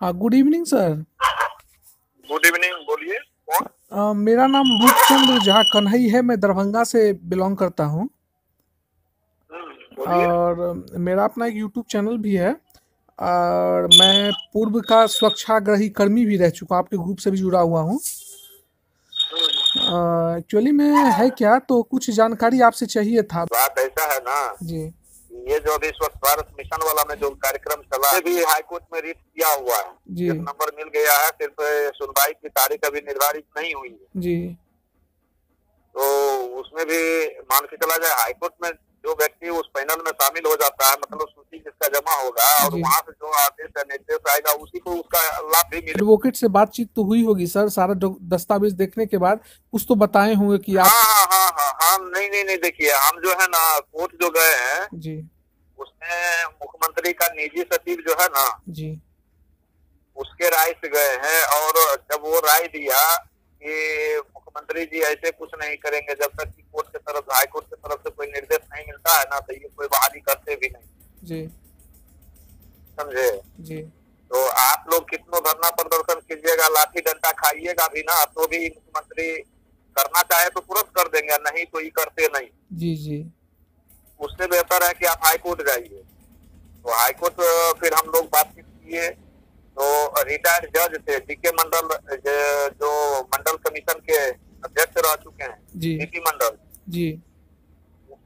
हाँ, good evening sir. Good evening. बोलिए कौन। मेरा नाम रूपचंद झा कन्हई है। मैं दरभंगा से बिलोंग करता हूँ बोलिए। और मेरा अपना एक यूट्यूब चैनल भी है और मैं पूर्व का स्वच्छाग्रही कर्मी भी रह चुका हूँ, आपके ग्रुप से भी जुड़ा हुआ हूँ। एक्चुअली में है क्या, तो कुछ जानकारी आपसे चाहिए था। बात ऐसा है ना, जी ये जो अभी स्वच्छ भारत मिशन वाला में जो कार्यक्रम चला है, भी हाई कोर्ट में रिट किया हुआ है। जी एक नंबर मिल गया है, सिर्फ सुनवाई की तारीख अभी निर्धारित नहीं हुई है। जी तो उसमें भी मान के चला जाए, हाई कोर्ट में जो व्यक्ति उस पैनल में शामिल हो जाता है, मतलब सूची जिसका जमा होगा और जी। वहाँ से जो आदेश या निर्देश आएगा उसी को उसका लाभ भी मिलेगा। एडवोकेट से बातचीत तो हुई होगी सर, सारा दस्तावेज देखने के बाद कुछ तो बताए होंगे कि हाँ आप। हाँ हाँ हाँ हाँ, नहीं नहीं नहीं, देखिए हम जो है ना कोर्ट जो गए हैं, जी उसमें मुख्यमंत्री का निजी सचिव जो है ना, जी उसके राय से गए हैं। और जब वो राय दिया कि मुख्यमंत्री जी ऐसे कुछ नहीं करेंगे जब तक कि कोर्ट की तरफ, हाई कोर्ट की तरफ से कोई निर्देश नहीं मिलता है ना, तो ये कोई बहाली करते भी नहीं। जी समझे। जी तो आप लोग कितना धरना प्रदर्शन कीजिएगा, लाठी डंडा खाइएगा भी ना, तो भी मुख्यमंत्री करना चाहे तो तुरंत कर देंगे, नहीं तो ये करते नहीं। जी जी उससे बेहतर है कि आप हाई कोर्ट जाइए। तो हाई कोर्ट फिर हम लोग बातचीत किए, तो रिटायर्ड जज थे डीके मंडल, जो मंडल कमीशन के अध्यक्ष रह चुके हैं, जी डीपी मंडल, जी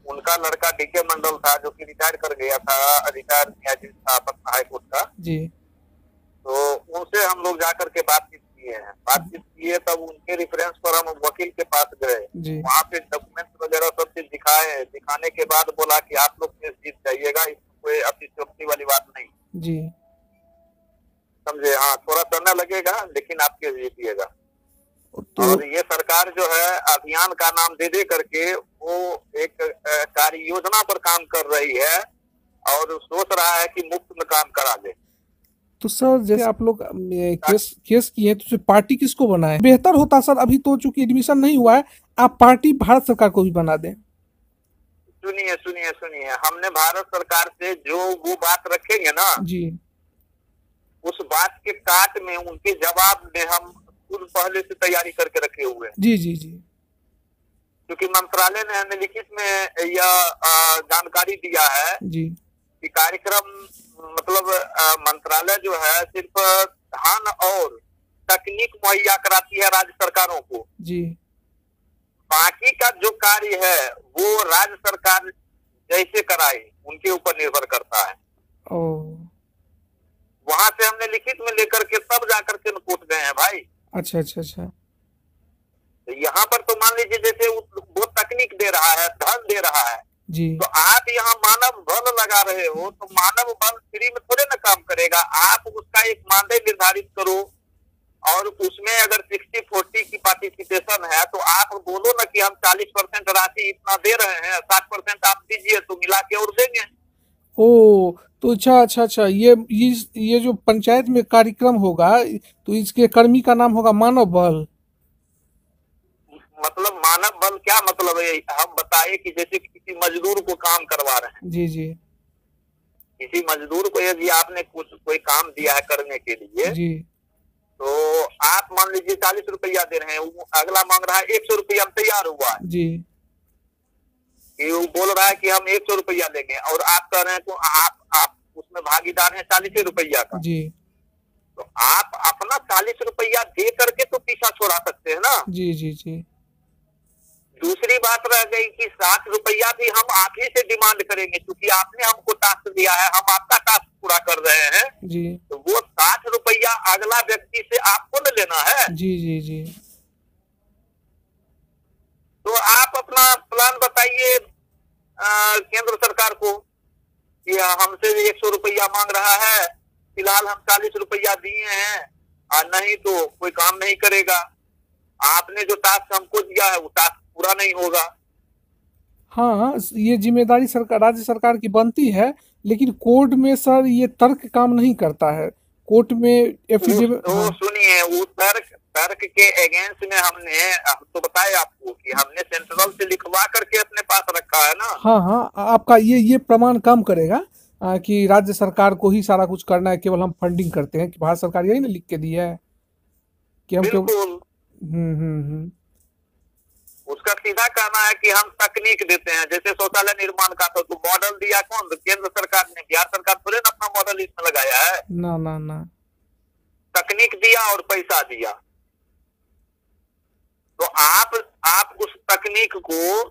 उनका लड़का डीके मंडल था जो कि रिटायर कर गया था, रिटायर न्यायाधीश था पटना हाई कोर्ट का। जी तो उनसे हम लोग जाकर के बातचीत किए हैं, बातचीत किए, तब उनके रेफरेंस पर हम वकील के पास गए। जी वहाँ पे डॉक्यूमेंट वगैरह सब चीज दिखाए, दिखाने के बाद बोला कि आप लोग केस जीत जाइएगा, इसमें कोई अतिशयोक्ति वाली बात नहीं। जी। समझे। हाँ, थोड़ा समय लगेगा लेकिन आप केस जीतिएगा। तो और ये सरकार जो है अभियान का नाम दे दे करके वो एक कार्य योजना पर काम कर रही है और सोच रहा है कि मुफ्त में काम करा दे। तो सर, जैसे आप लोग केस केस किए तो फिर पार्टी किसको बनाए? बेहतर होता सर, अभी तो चूंकि एडमिशन नहीं हुआ है, आप पार्टी भारत सरकार को भी बना दें। सुनिए सुनिए सुनिए, हमने भारत सरकार से जो वो बात रखेंगे ना, जी उस बात के काट में उनके जवाब में हम खुद पहले से तैयारी करके रखे हुए हैं। जी जी जी क्योंकि मंत्रालय ने हमें लिखित में यह जानकारी दिया है जी कि कार्यक्रम, मतलब मंत्रालय जो है सिर्फ धन और तकनीक मुहैया कराती है राज्य सरकारों को। जी। बाकी का जो कार्य है वो राज्य सरकार जैसे कराए उनके ऊपर निर्भर करता है। ओ वहां से हमने लिखित में लेकर के तब जाकर के कोर्ट गए हैं भाई। अच्छा अच्छा अच्छा। तो यहाँ पर तो मान लीजिए जैसे वो तकनीक दे रहा है, धन दे रहा है, जी तो आप यहाँ मानव बल लगा रहे हो, तो मानव बल फ्री में थोड़े ना काम करेगा। आप उसका एक मानदेय निर्धारित करो और उसमें अगर 60-40 की पार्टिसिपेशन है तो आप बोलो ना कि हम 40% राशि इतना दे रहे हैं, 60% आप दीजिए, तो मिला के और देंगे। ओ, तो अच्छा अच्छा अच्छा, ये जो पंचायत में कार्यक्रम होगा, तो इसके कर्मी का नाम होगा मानव बल। मतलब मानव बल क्या मतलब है, हम बताए कि जैसे किसी मजदूर को काम करवा रहे हैं, जी जी किसी मजदूर को यदि आपने कुछ कोई काम दिया है करने के लिए, जी तो आप मान लीजिए 40 रुपया दे रहे हैं, वो अगला मांग रहा है 100 रुपया, हम तैयार हुआ है जी कि वो बोल रहा है कि हम 100 रुपया लेंगे और आप कह रहे हैं तो आप उसमें भागीदार हैं 40 रुपया का। जी तो आप अपना 40 रुपया दे करके तो पीछा छोड़ा सकते हैं ना। जी जी जी दूसरी बात रह गई कि 60 रुपया भी हम आप ही से डिमांड करेंगे, क्योंकि आपने हमको टास्क दिया है, हम आपका टास्क पूरा कर रहे हैं। जी तो वो 60 रुपया अगला व्यक्ति से आपको न लेना है। जी जी जी। तो आप अपना प्लान बताइए केंद्र सरकार को कि हमसे 100 रुपया मांग रहा है, फिलहाल हम 40 रुपया दिए हैं, और नहीं तो कोई काम नहीं करेगा। आपने जो टास्क हमको दिया है वो टास्क पूरा नहीं होगा। हाँ, ये जिम्मेदारी सरकार, राज्य सरकार की बनती है, लेकिन कोर्ट में सर ये तर्क काम नहीं करता है। कोर्ट में एफिडेविट। तो हाँ सुनिए, वो तर्क तर्क के अगेंस्ट में हम तो बताए आपको कि हमने सेंट्रल से लिखवा करके अपने पास रखा है ना। हाँ हाँ, आपका ये प्रमाण काम करेगा। कि राज्य सरकार को ही सारा कुछ करना है, केवल हम फंडिंग करते हैं, कि भारत सरकार यही ना लिख के दी है कि हम केवल। बिल्कुल, उसका सीधा कहना है कि हम तकनीक देते हैं। जैसे शौचालय निर्माण का तो मॉडल दिया कौन? केंद्र सरकार ने। बिहार सरकार थोड़े ना अपना मॉडल इसमें लगाया है। ना ना ना, तकनीक दिया और पैसा दिया। तो आप उस तकनीक को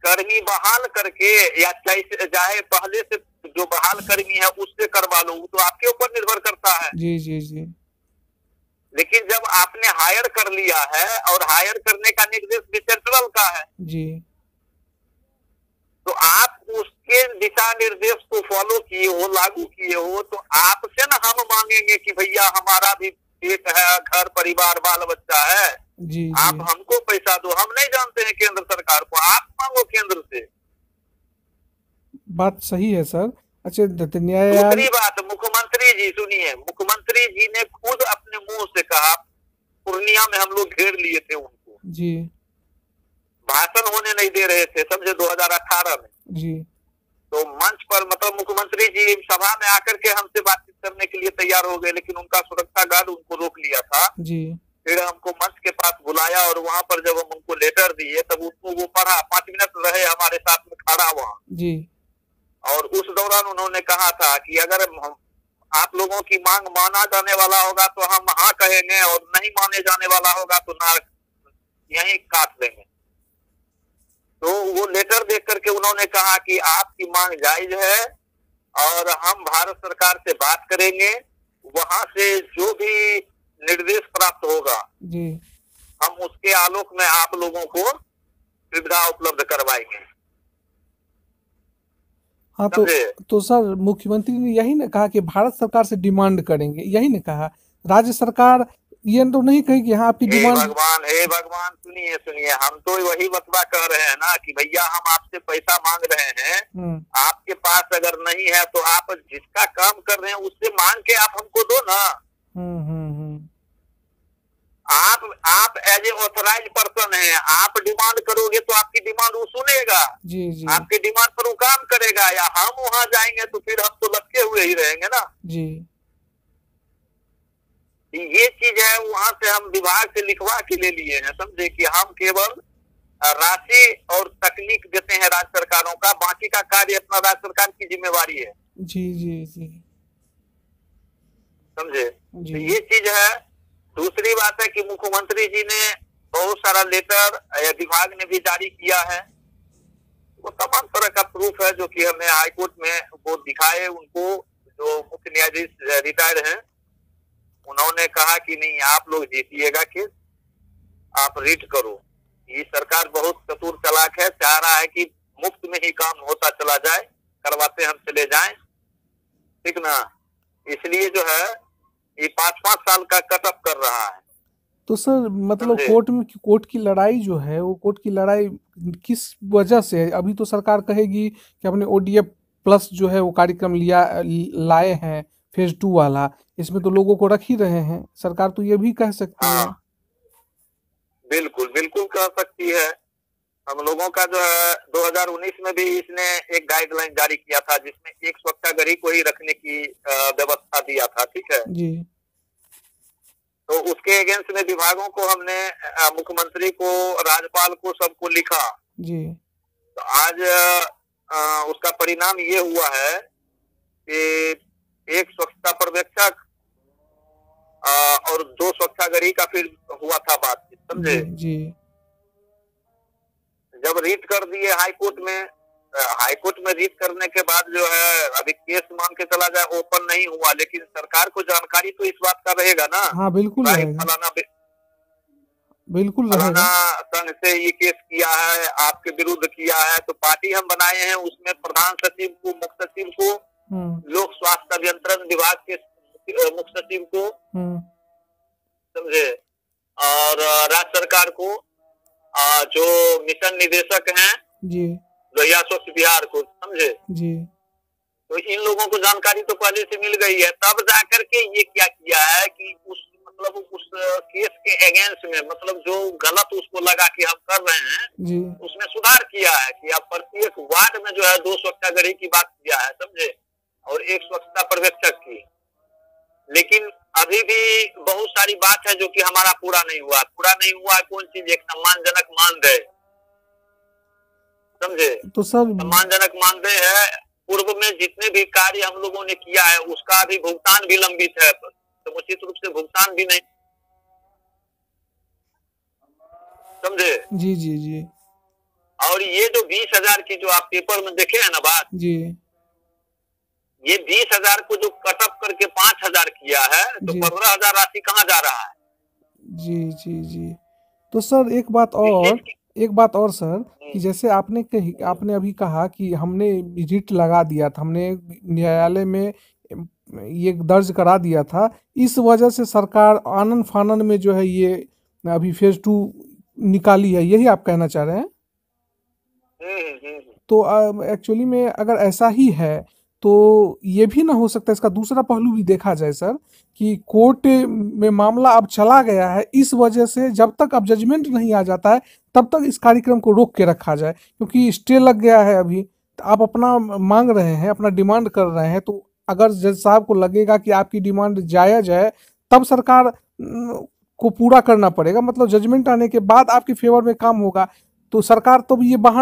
कर्मी बहाल करके, या चाहे पहले से जो बहाल कर्मी है उससे करवा लो, तो आपके ऊपर निर्भर करता है। जी जी जी। लेकिन जब आपने हायर कर लिया है, और हायर करने का निर्देश भी सेंट्रल का है जी, तो आप उसके दिशा निर्देश को फॉलो किए हो, लागू किए हो, तो आपसे ना हम मांगेंगे कि भैया हमारा भी पेट है, घर परिवार बाल बच्चा है, जी आप जी, हमको पैसा दो। हम नहीं जानते हैं केंद्र सरकार को, आप मांगो केंद्र से। बात सही है सर। अच्छा, दूसरी बात, मुख्यमंत्री जी सुनिए, मुख्यमंत्री जी ने खुद अपने मुंह से कहा, पूर्णिया में हम लोग घेर लिए थे उनको, जी भाषण होने नहीं दे रहे थे, समझे, 2018 में। जी, तो मंच पर मतलब मुख्यमंत्री जी सभा में आकर के हमसे बातचीत करने के लिए तैयार हो गए, लेकिन उनका सुरक्षा गार्ड उनको रोक लिया था। जी, फिर हमको मंच के पास बुलाया, और वहां पर जब हम उनको लेटर दिए तब उनको वो पढ़ा, 5 मिनट रहे हमारे साथ में खड़ा वहाँ। जी, और उस दौरान उन्होंने कहा था कि अगर आप लोगों की मांग माना जाने वाला होगा तो हम हाँ कहेंगे, और नहीं माने जाने वाला होगा तो ना, यहीं काट देंगे। तो वो लेटर देख करके उन्होंने कहा कि आपकी मांग जायज है, और हम भारत सरकार से बात करेंगे, वहां से जो भी निर्देश प्राप्त होगा जी। हम उसके आलोक में आप लोगों को सुविधा उपलब्ध करवाएंगे। हाँ, तो सर मुख्यमंत्री ने यही ना कहा कि भारत सरकार से डिमांड करेंगे, यही ना कहा। राज्य सरकार ये तो नहीं कही कि हाँ आपकी डिमांड। हे भगवान, सुनिए सुनिए, हम तो वही बतवा कह रहे हैं ना कि भैया हम आपसे पैसा मांग रहे हैं, आपके पास अगर नहीं है तो आप जिसका काम कर रहे हैं उससे मांग के आप हमको दो ना। आप एज ए ऑथराइज पर्सन हैं, आप डिमांड करोगे तो आपकी डिमांड वो सुनेगा। जी जी, आपकी डिमांड पर वो काम करेगा, या हम वहां जाएंगे तो फिर हम तो लटके हुए ही रहेंगे ना जी। ये चीज है, वहां से हम विभाग से लिखवा के ले लिए हैं, समझे, कि हम केवल राशि और तकनीक देते हैं राज्य सरकारों का, बाकी का कार्य अपना राज्य सरकार की जिम्मेवारी है। जी जी जी, समझे। तो ये चीज है। दूसरी बात है कि मुख्यमंत्री जी ने बहुत सारा लेटर विभाग ने भी जारी किया है, वो तमाम तरह का प्रूफ है, जो कि हमने हाईकोर्ट में वो दिखाए उनको। जो मुख्य न्यायाधीश रिटायर्ड हैं, उन्होंने कहा कि नहीं, आप लोग जीतिएगा केस, आप रिट करो। ये सरकार बहुत चतुर चालाक है, चाह रहा है कि मुफ्त में ही काम होता चला जाए, करवाते हम चले जाएं, ठीक ना। इसलिए जो है ये 5-5 साल का कटअप कर रहा है। तो सर मतलब कोर्ट की लड़ाई जो है, वो कोर्ट की लड़ाई किस वजह से है? अभी तो सरकार कहेगी कि हमने ODF प्लस जो है वो कार्यक्रम लाए हैं फेज 2 वाला, इसमें तो लोगों को रख ही रहे हैं। सरकार तो ये भी कह सकती है। बिल्कुल बिल्कुल कह सकती है। हम लोगों का जो है 2019 में भी इसने एक गाइडलाइन जारी किया था, जिसमें एक स्वच्छाग्रही को ही रखने की व्यवस्था दिया था, ठीक है जी। तो उसके अगेंस्ट में विभागों को हमने, मुख्यमंत्री को, राज्यपाल को, सबको लिखा जी। तो आज उसका परिणाम ये हुआ है कि एक स्वच्छता पर्यवेक्षक और 2 स्वच्छाग्रही का फिर हुआ था बातचीत, समझे जी। जब रीट कर दिए हाईकोर्ट में रीट करने के बाद जो है अभी केस मान के चला जाए ओपन नहीं हुआ, लेकिन सरकार को जानकारी तो इस बात का रहेगा ना। हाँ बिल्कुल रहेगा, बिल्कुल फलाना संघ से ये केस किया है, आपके विरुद्ध किया है, तो पार्टी हम बनाए हैं, उसमें प्रधान सचिव को, मुख्य सचिव को, लोक स्वास्थ्य अभियंत्रण विभाग के मुख्य सचिव को, समझे, और राज्य सरकार को, जो मिशन निदेशक हैं जी, लोहिया स्वच्छ बिहार को, समझे जी। तो इन लोगों को जानकारी तो पहले से मिल गई है, तब जाकर के ये क्या किया है कि उस केस के अगेंस्ट में, मतलब जो गलत उसको लगा कि हम कर रहे हैं जी, उसमें सुधार किया है कि अब प्रत्येक वार्ड में जो है 2 स्वच्छाग्रही की बात किया है, समझे। और एक स्वच्छता पर्यवेक्षक की। लेकिन अभी भी बहुत सारी बात है जो कि हमारा पूरा नहीं हुआ है। कौन चीज? एक सम्मानजनक मानदेय, समझे? तो सर सम्मानजनक मानदेय है। पूर्व में जितने भी कार्य हम लोगों ने किया है उसका अभी भुगतान भी लंबित है, समुचित रूप से भुगतान भी नहीं, समझे? जी जी जी। और ये जो 20,000 की जो आप पेपर में देखे हैं ना बात जी, ये 20,000 को जो कटअप करके 5,000 किया है तो 15,000 राशि कहाँ जा रहा है? जी जी जी। तो सर एक बात और सर, कि जैसे आपने अभी कहा कि हमने रिट लगा दिया था, हमने न्यायालय में ये दर्ज करा दिया था, इस वजह से सरकार आनन फानन में जो है ये अभी फेज 2 निकाली है, यही आप कहना चाह रहे हैं? तो एक्चुअली में अगर ऐसा ही है तो ये भी ना हो सकता, इसका दूसरा पहलू भी देखा जाए सर, कि कोर्ट में मामला अब चला गया है, इस वजह से जब तक अब जजमेंट नहीं आ जाता है तब तक इस कार्यक्रम को रोक के रखा जाए, क्योंकि स्टे लग गया है अभी। तो आप अपना मांग रहे हैं, अपना डिमांड कर रहे हैं, तो अगर जज साहब को लगेगा कि आपकी डिमांड जायज़ है तब सरकार को पूरा करना पड़ेगा, मतलब जजमेंट आने के बाद आपके फेवर में काम होगा। तो सरकार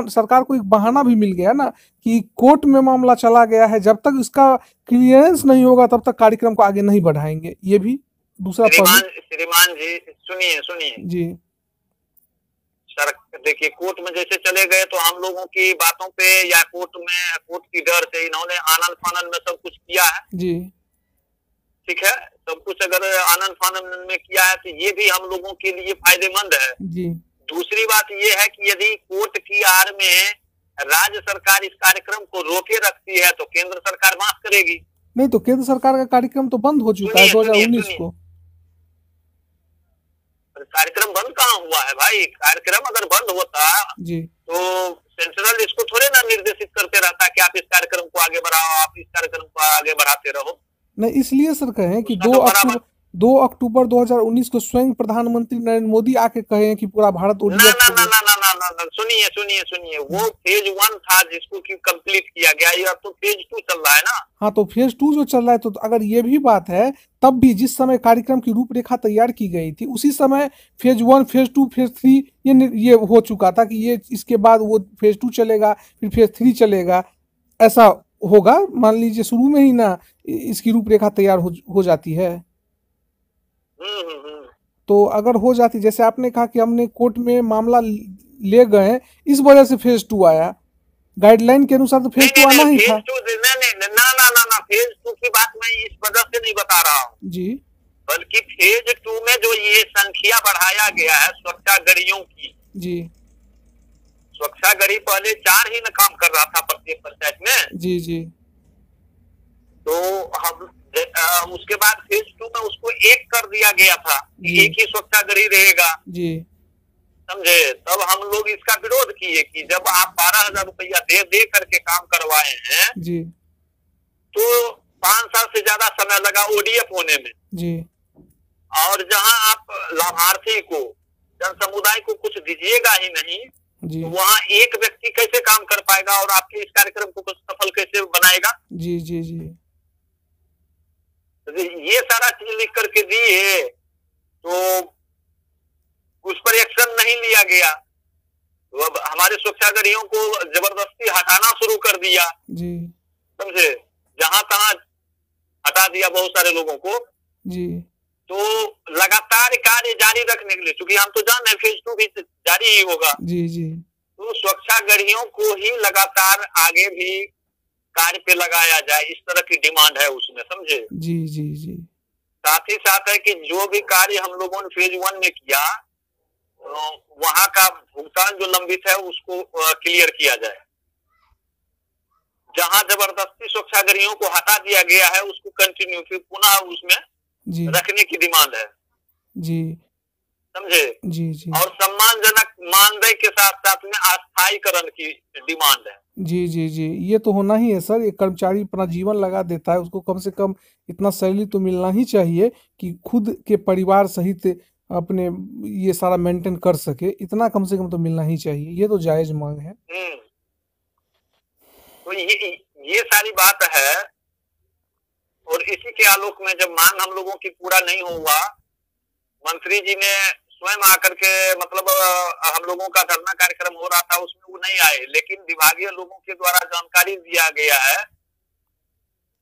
सरकार को एक बहाना भी मिल गया ना कि कोर्ट में मामला चला गया है, जब तक इसका क्लियरेंस नहीं होगा तब तक कार्यक्रम को आगे नहीं बढ़ाएंगे। ये भी दूसरा श्रीमान जी सुनिए जी। सर देखिए, कोर्ट में जैसे चले गए तो हम लोगों की बातों पे या कोर्ट की डर से इन्होंने आनन फानन में सब कुछ किया है जी। ठीक है, सब कुछ अगर आनन फानन में किया है तो ये भी हम लोगों के लिए फायदेमंद है जी। दूसरी बात ये है कि यदि कोर्ट की आड़ में राज्य सरकार इस कार्यक्रम को रोके रखती है तो केंद्र सरकार माफ करेगी नहीं, तो केंद्र सरकार का कार्यक्रम तो बंद हो चुका है 2019 को। कार्यक्रम बंद कहाँ हुआ है भाई? कार्यक्रम अगर बंद होता जी तो सेंट्रल इसको थोड़े ना निर्देशित करते रहता कि आप इस कार्यक्रम को आगे बढ़ाओ, आप इस कार्यक्रम को आगे बढ़ाते रहो। नहीं, इसलिए सर कहें कि 2 अक्टूबर 2019 को स्वयं प्रधानमंत्री नरेंद्र मोदी आके कहे हैं कि पूरा भारत ओडीएफ ना सुनिए वो फेज 1 था जिसको कि कंप्लीट किया गया, ये अब तो फेज 2 चल रहा है ना। हाँ, तो फेज 2 जो चल रहा है, तो अगर ये भी बात है, तब भी जिस समय कार्यक्रम की रूपरेखा तैयार की गई थी उसी समय फेज 1 फेज 2 फेज 3 ये हो चुका था कि ये इसके बाद वो फेज 2 चलेगा, फिर फेज 3 चलेगा, ऐसा होगा। मान लीजिए शुरू में ही ना इसकी रूपरेखा तैयार हो जाती है। तो अगर हो जाती, जैसे आपने कहा कि हमने कोर्ट में मामला ले गए, इस वजह से फेज 2 आया, गाइडलाइन के अनुसार तो फेज 2 आना ही था। ना फेज 2 की बात मैं इस वजह से नहीं बता रहा हूँ जी, बल्कि फेज 2 में जो ये संख्या बढ़ाया गया है स्वच्छाग्रहियों की जी, स्वच्छाग्रही पहले 4 ही न काम कर रहा था प्रत्येक पंचायत में जी जी, तो हम उसके बाद फेज 2 में उसको 1 कर दिया गया था, एक ही स्वच्छाग्रही रहेगा जी, समझे? तब हम लोग इसका विरोध किए कि जब आप 12,000 रुपया दे करके काम करवाए हैं जी, तो 5 साल से ज्यादा समय लगा ओडीएफ होने में जी, और जहां आप लाभार्थी को जन समुदाय को कुछ दीजिएगा ही नहीं जी, तो वहाँ एक व्यक्ति कैसे काम कर पाएगा और आपके इस कार्यक्रम को सफल कैसे बनाएगा? जी जी जी, ये सारा चीज लिख करके दिए तो उस पर एक्शन नहीं लिया गया, तो अब हमारे स्वच्छाग्रहियों को जबरदस्ती हटाना शुरू कर दिया जी, समझे? जहां तहां हटा दिया बहुत सारे लोगों को जी। तो लगातार कार्य जारी रखने के लिए, क्योंकि हम तो जान रहे फेज 2 भी जारी ही होगा जी जी, तो स्वच्छाग्रहियों को ही लगातार आगे भी कार्य पे लगाया जाए, इस तरह की डिमांड है उसमें, समझे? जी जी जी। साथ ही साथ है कि जो भी कार्य हम लोगों ने फेज 1 में किया वहां का भुगतान जो लंबित है उसको क्लियर किया जाए। जहां जबरदस्ती स्वच्छाग्रहियों को हटा दिया गया है उसको कंटिन्यू फिर पुनः उसमें जी रखने की डिमांड है जी, समझे? जी जी। और सम्मानजनक मानदेय के साथ साथ में अस्थायीकरण की डिमांड है जी जी जी। ये तो होना ही है सर, एक कर्मचारी अपना जीवन लगा देता है, उसको कम से कम इतना सैलरी तो मिलना ही चाहिए कि खुद के परिवार सहित अपने ये सारा मेंटेन कर सके, इतना कम से कम तो मिलना ही चाहिए, ये तो जायज मांग है। तो ये सारी बात है और इसी के आलोक में जब मांग हम लोगों की पूरा नहीं हुआ, मंत्री जी ने स्वयं आकर के मतलब हम लोगों का धरना कार्यक्रम हो रहा था उसमें वो नहीं आए, लेकिन विभागीय लोगों के द्वारा जानकारी दिया गया है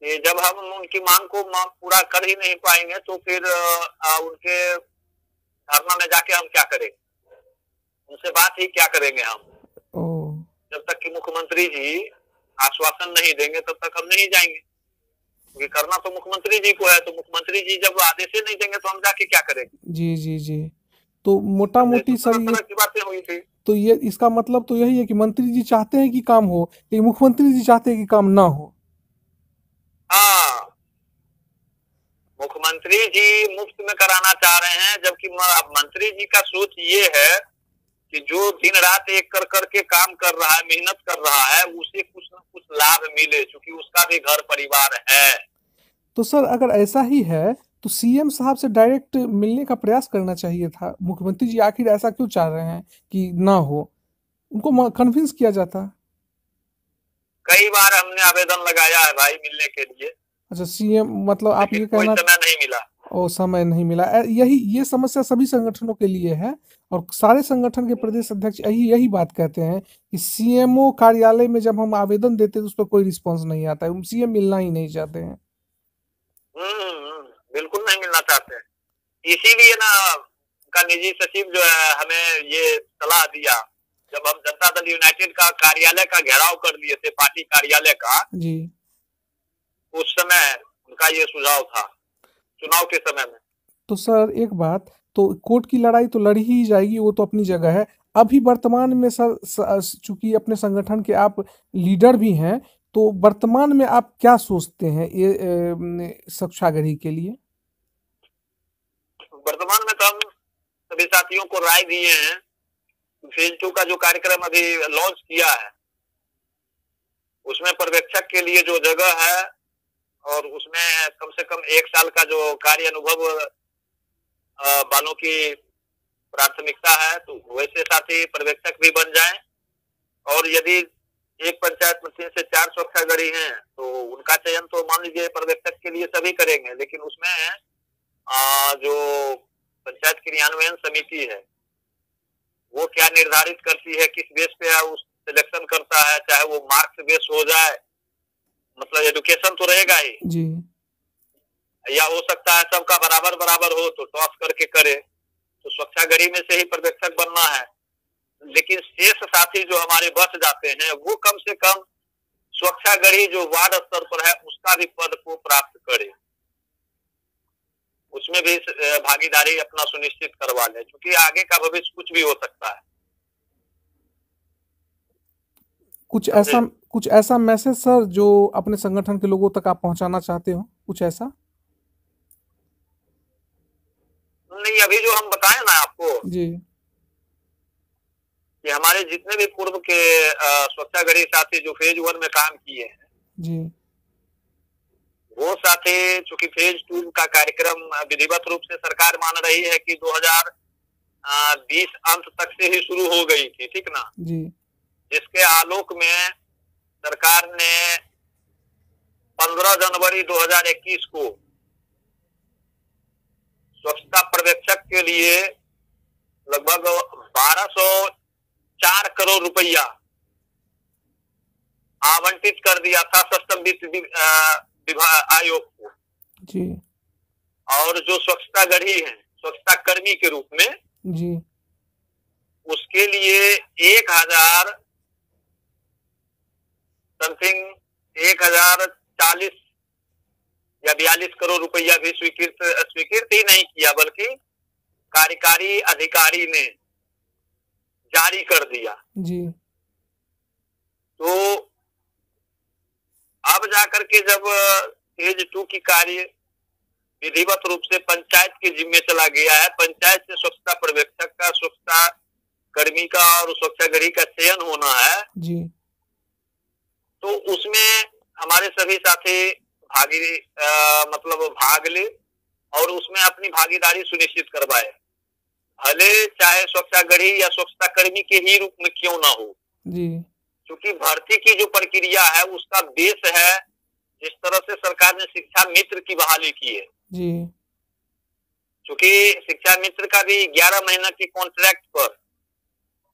कि जब हम उनकी मांग को पूरा कर ही नहीं पाएंगे तो फिर उनके धरना में जाके हम क्या करेंगे, उनसे बात ही क्या करेंगे हम। जब तक कि मुख्यमंत्री जी आश्वासन नहीं देंगे तब तक हम नहीं जाएंगे, क्योंकि करना तो मुख्यमंत्री जी को है। तो मुख्यमंत्री जी जब आदेश ही नहीं देंगे तो हम जाके क्या करेंगे। जी जी जी। तो मोटा मोटी सर तरह की बातें हुई थी। तो ये इसका मतलब तो यही है कि मंत्री जी चाहते हैं कि काम हो, लेकिन मुख्यमंत्री जी चाहते हैं कि काम ना हो। हाँ, मुख्यमंत्री जी मुफ्त में कराना चाह रहे हैं, जबकि मंत्री जी का सोच ये है कि जो दिन रात एक कर के काम कर रहा है, मेहनत कर रहा है, उसे कुछ न कुछ लाभ मिले, क्योंकि उसका भी घर परिवार है। तो सर अगर ऐसा ही है तो सीएम साहब से डायरेक्ट मिलने का प्रयास करना चाहिए था। मुख्यमंत्री जी आखिर ऐसा क्यों चाह रहे हैं कि ना हो, उनको कन्विंस किया जाता। कई बार हमने आवेदन लगाया है भाई मिलने के लिए। अच्छा, सीएम मतलब आप ये कोई कहना, समय नहीं मिला। ओ समय नहीं मिला। यही ये समस्या सभी संगठनों के लिए है, और सारे संगठन के प्रदेश अध्यक्ष यही यही बात कहते हैं कि सीएमओ कार्यालय में जब हम आवेदन देते हैं तो उस पर कोई रिस्पांस नहीं आता है, सीएम मिलना ही नहीं चाहते हैं। बिल्कुल नहीं मिलना चाहते हैं। इसीलिए ना उनका निजी सचिव जो है हमें ये सलाह दिया, जब हम जनता दल यूनाइटेड का कार्यालय का घेराव कर लिए थे, पार्टी कार्यालय का जी, उस समय उनका ये सुझाव था चुनाव के समय में। तो सर एक बात, तो कोर्ट की लड़ाई तो लड़ी ही जाएगी, वो तो अपनी जगह है। अभी वर्तमान में सर चूंकि अपने संगठन के आप लीडर भी हैं, तो वर्तमान में आप क्या सोचते हैं ये स्वच्छाग्रही के लिए? वर्तमान में तो हम सभी साथियों को राय दिए हैं, फेज 2 का जो कार्यक्रम अभी लॉन्च किया है उसमें पर्यवेक्षक के लिए जो जगह है और उसमें कम से कम 1 साल का जो कार्य अनुभव वालों की प्राथमिकता है, तो वैसे साथी पर्यवेक्षक भी बन जाएं। और यदि एक पंचायत में 3 से 4 स्वच्छाग्रही हैं तो उनका चयन तो मान लीजिए पर्यवेक्षक के लिए सभी करेंगे, लेकिन उसमें जो पंचायत क्रियान्वयन समिति है वो क्या निर्धारित करती है, किस बेस पे उस सिलेक्शन करता है, चाहे वो मार्क्स बेस हो जाए, मतलब एजुकेशन तो रहेगा ही जी, या हो सकता है सबका बराबर बराबर हो तो टॉस करके करे, तो स्वच्छाग्रही में से ही पर्यवेक्षक बनना है। लेकिन शेष साथी जो हमारे बच जाते हैं वो कम से कम स्वच्छाग्रही जो वार्ड स्तर पर है उसका भी पद को प्राप्त करे, उसमें भी भागीदारी अपना सुनिश्चित करवा ले, क्योंकि आगे का भविष्य कुछ भी हो सकता है। कुछ ऐसा मैसेज सर जो अपने संगठन के लोगों तक आप पहुंचाना चाहते हो, कुछ ऐसा? नहीं, अभी जो हम बताए ना आपको जी, कि हमारे जितने भी पूर्व के स्वच्छाग्रही साथी जो फेज 1 में काम किए हैं जी, वो साथी चूंकि फेज 2 का कार्यक्रम विधिवत रूप से सरकार मान रही है कि 2020 अंत तक से ही शुरू हो गई थी, ठीक ना जी, जिसके आलोक में सरकार ने 15 जनवरी 2021 को स्वच्छता पर्यवेक्षक के लिए लगभग 1204 करोड़ रुपया आवंटित कर दिया था सक्षम वित्त आयोग को। जी, और जो स्वच्छताग्रही हैं, स्वच्छता कर्मी के रूप में जी, उसके लिए 1000 समथिंग 1040 या 42 करोड़ रुपया भी स्वीकृत ही नहीं किया, बल्कि कार्यकारी अधिकारी ने जारी कर दिया। जी, तो अब जाकर के जब फेज 2 की कार्य विधिवत रूप से पंचायत के जिम्मे चला गया है, पंचायत से स्वच्छता पर्यवेक्षक का, स्वच्छता कर्मी का और स्वच्छाग्रही का चयन होना है जी, तो उसमें हमारे सभी साथी भाग ले और उसमें अपनी भागीदारी सुनिश्चित करवाए, भले चाहे स्वच्छाग्रही या स्वच्छता कर्मी के ही रूप में क्यों ना हो। जी, क्योंकि भर्ती की जो प्रक्रिया है उसका बेस है जिस तरह से सरकार ने शिक्षा मित्र की बहाली की है, जी क्योंकि शिक्षा मित्र का भी 11 महीना की कॉन्ट्रैक्ट पर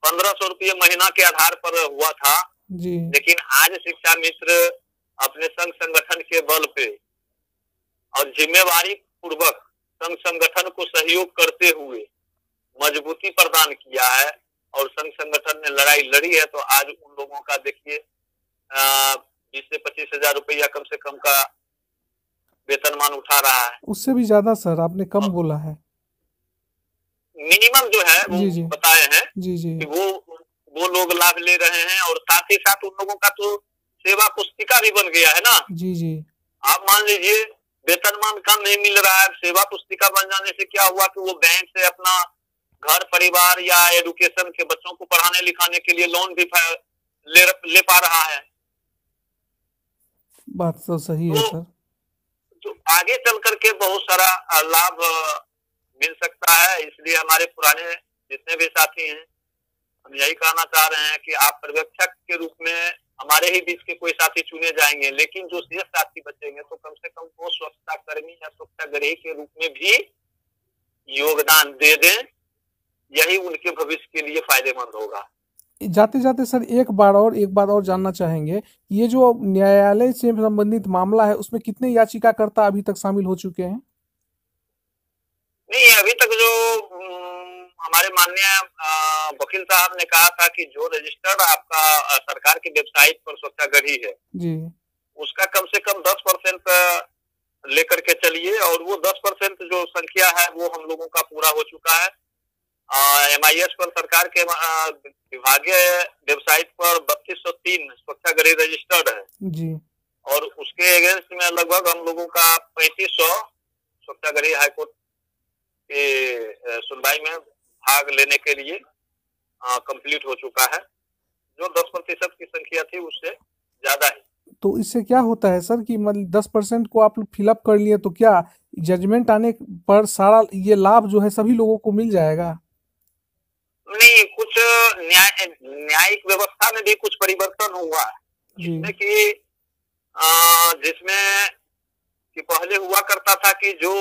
1500 रुपये महीना के आधार पर हुआ था, जी लेकिन आज शिक्षा मित्र अपने संघ संगठन के बल पे और जिम्मेवारी पूर्वक संघ संगठन को सहयोग करते हुए मजबूती प्रदान किया है और संघ संगठन ने लड़ाई लड़ी है। तो आज उन लोगों का देखिए 20 से 25 हजार रुपया कम से कम का वेतनमान उठा रहा है। उससे भी ज्यादा सर आपने कम बोला है। मिनिमम जो है वो जी जी बताए हैं जी जी कि वो लोग लाभ ले रहे हैं और साथ ही साथ उन लोगों का तो सेवा पुस्तिका भी बन गया है ना। जी जी आप मान लीजिए वेतनमान कम नहीं मिल रहा है, सेवा पुस्तिका बन जाने से क्या हुआ कि वो बैंक से अपना घर परिवार या एडुकेशन के बच्चों को पढ़ाने लिखाने के लिए लोन भी ले पा रहा है। बात तो सही है सर। तो आगे चल करके बहुत सारा लाभ मिल सकता है। इसलिए हमारे पुराने जितने भी साथी हैं, हम यही कहना चाह रहे हैं कि आप पर्यवेक्षक के रूप में हमारे ही बीच के कोई साथी चुने जाएंगे, लेकिन जो शेष साथी बचेंगे तो कम से कम वो स्वच्छता कर्मी या स्वच्छाग्रही के रूप में भी योगदान दे दें। यही उनके भविष्य के लिए फायदेमंद होगा। जाते जाते सर एक बात और जानना चाहेंगे, ये जो न्यायालय से संबंधित मामला है उसमें कितने याचिकाकर्ता अभी तक शामिल हो चुके हैं? नहीं, अभी तक जो हमारे माननीय वकील साहब ने कहा था कि जो रजिस्टर्ड आपका सरकार की वेबसाइट पर स्वच्छाग्रही है जी उसका कम से कम 10% लेकर के चलिए, और वो 10% जो संख्या है वो हम लोगों का पूरा हो चुका है। MIS पर सरकार के विभागीय वेबसाइट पर 3203 स्वच्छाग्रही रजिस्टर्ड है जी और उसके अगेंस्ट में लगभग हम लोगों का 3500 स्वच्छाग्रही हाईकोर्ट के सुनवाई में भाग लेने के लिए कंप्लीट हो चुका है, जो 10% की संख्या थी उससे ज्यादा है। तो इससे क्या होता है सर कि मतलब 10% को आप फिलअप कर लिए तो क्या जजमेंट आने पर सारा ये लाभ जो है सभी लोगों को मिल जाएगा? नहीं, कुछ न्यायिक व्यवस्था में भी कुछ परिवर्तन हुआ है, जिसमें कि पहले हुआ करता था कि जो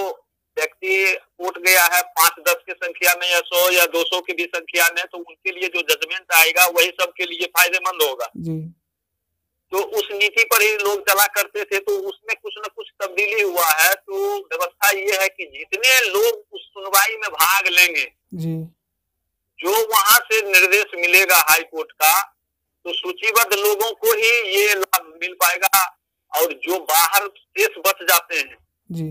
व्यक्ति उठ गया है 5-10 की संख्या में या 100 या 200 की भी संख्या में, तो उनके लिए जो जजमेंट आएगा वही सबके लिए फायदेमंद होगा जी। तो उस नीति पर ही लोग चला करते थे, तो उसमें कुछ न कुछ तब्दीली हुआ है। तो व्यवस्था ये है कि जितने लोग उस सुनवाई में भाग लेंगे जी, जो वहां से निर्देश मिलेगा हाई कोर्ट का, तो सूचीबद्ध लोगों को ही ये लाभ मिल पाएगा, और जो बाहर शेष बच जाते हैं जी,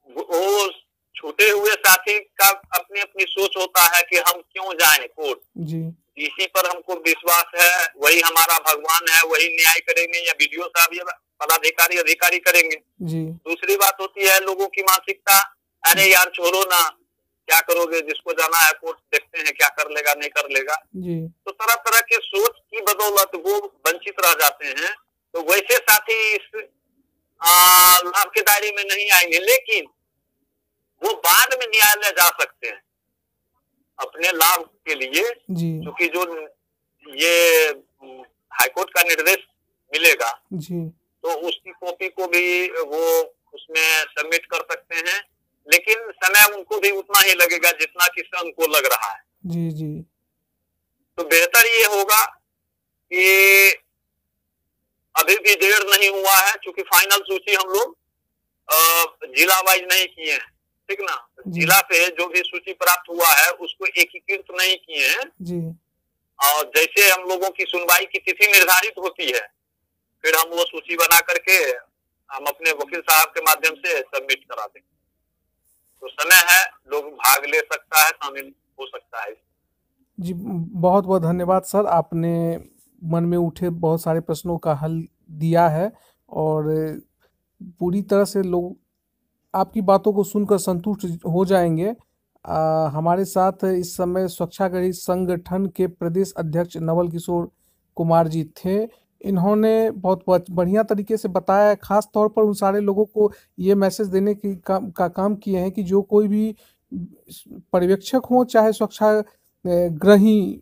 वो छूटे हुए साथी का अपनी अपनी सोच होता है कि हम क्यों जाएं कोर्ट जी, इसी पर हमको विश्वास है, वही हमारा भगवान है, वही न्याय करेंगे या वीडियो साहब या पदाधिकारी अधिकारी करेंगे जी। दूसरी बात होती है लोगों की मानसिकता, अरे यार छोड़ो ना, क्या करोगे, जिसको जाना है कोर्ट देखते हैं क्या कर लेगा नहीं कर लेगा जी। तो तरह तरह के सोच की बदौलत वो वंचित रह जाते हैं। तो वैसे साथी इस लाभ के दायरे में नहीं आएंगे, लेकिन वो बाद में न्यायालय जा सकते हैं अपने लाभ के लिए, क्योंकि जो ये हाईकोर्ट का निर्देश मिलेगा जी, तो उसकी कॉपी को भी वो उसमें सबमिट कर सकते हैं, लेकिन समय उनको भी उतना ही लगेगा जितना कि संघ को लग रहा है जी जी। तो बेहतर ये होगा कि अभी भी देर नहीं हुआ है, क्योंकि फाइनल सूची हम लोग जिला वाइज नहीं किए हैं, ठीक ना, जिला पे जो भी सूची प्राप्त हुआ है उसको एकीकृत नहीं किए हैं जी। और जैसे हम लोगों की सुनवाई की तिथि निर्धारित होती है, फिर हम वो सूची बना करके हम अपने वकील साहब के माध्यम से सबमिट करा देंगे। तो समय है, लोग भाग ले सकता है, शामिल हो सकता है जी। बहुत बहुत धन्यवाद सर, आपने मन में उठे बहुत सारे प्रश्नों का हल दिया है और पूरी तरह से लोग आपकी बातों को सुनकर संतुष्ट हो जाएंगे। हमारे साथ इस समय स्वच्छाग्रही संगठन के प्रदेश अध्यक्ष नवल किशोर कुमार जी थे। इन्होंने बहुत बढ़िया तरीके से बताया, खास तौर पर उन सारे लोगों को ये मैसेज देने की काम किए हैं कि जो कोई भी पर्यवेक्षक हो चाहे स्वच्छाग्रही,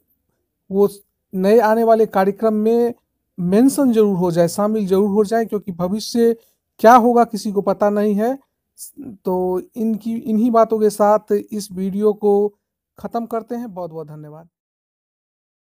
वो नए आने वाले कार्यक्रम में मेंशन जरूर हो जाए, शामिल जरूर हो जाए, क्योंकि भविष्य क्या होगा किसी को पता नहीं है। तो इन्हीं बातों के साथ इस वीडियो को ख़त्म करते हैं। बहुत बहुत धन्यवाद।